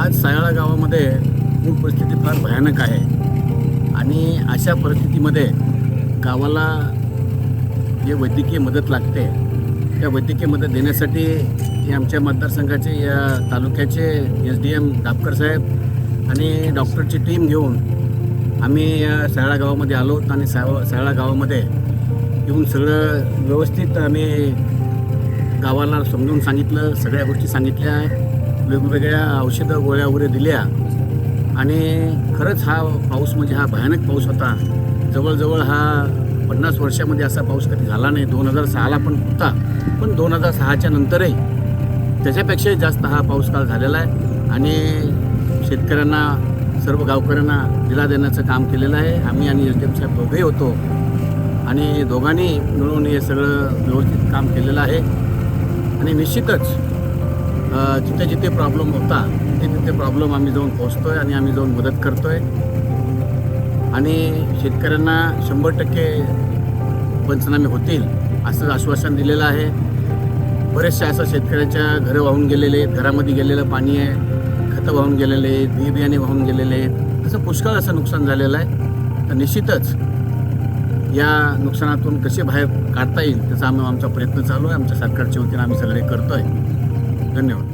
आज सायाळा गावामध्ये पूर परिस्थिती फार भयानक आहे आणि अशा परिस्थितीमध्ये गावाला जे वैद्यकीय मदत लागते त्या वैद्यकीय मदत देण्यासाठी हे आमच्या मतदारसंघाचे या तालुक्याचे SDM दापकर साहेब आणि डॉक्टरची टीम घेऊन आम्ही या सायाळा गावामध्ये आलो आणि सायाळा गावामध्ये येऊन सगळं व्यवस्थित आम्ही गावाला समजून सांगितलं, सगळ्या गोष्टी सांगितल्या, वेगवेगळ्या औषधं गोळ्या वगैरे दिल्या आणि खरंच हा पाऊस म्हणजे हा भयानक पाऊस होता. जवळजवळ हा 50 वर्षामध्ये असा पाऊस कधी झाला नाही. 2006ला पण होता, पण 2006च्या नंतरही त्याच्यापेक्षाही जास्त हा पाऊस काळ झालेला आहे आणि शेतकऱ्यांना सर्व गावकऱ्यांना दिला देण्याचं काम केलेलं आहे. आम्ही आणि SDM साहेब दोघेही होतो आणि दोघांनी मिळून हे सगळं व्यवस्थित काम केलेलं आहे आणि निश्चितच जिथे जिथे प्रॉब्लेम होता तिथे प्रॉब्लेम आम्ही जाऊन पोहोचतो आहे आणि आम्ही जाऊन मदत करतो आहे आणि शेतकऱ्यांना 100% पंचनामे होतील असं आश्वासन दिलेलं आहे. बरेचसे असं शेतकऱ्यांच्या घरं वाहून गेलेले आहेत, घरामध्ये गेलेलं पाणी आहे, खतं वाहून गेलेले आहेत, बी बियाणे वाहून गेलेले आहेत, असं पुष्कळ असं नुकसान झालेलं आहे. तर निश्चितच या नुकसानातून कसे बाहेर काढता येईल त्याचा आमचा प्रयत्न चालू आहे. आमच्या सरकारच्या वतीने आम्ही सगळे करतो आहे. धन्यवाद.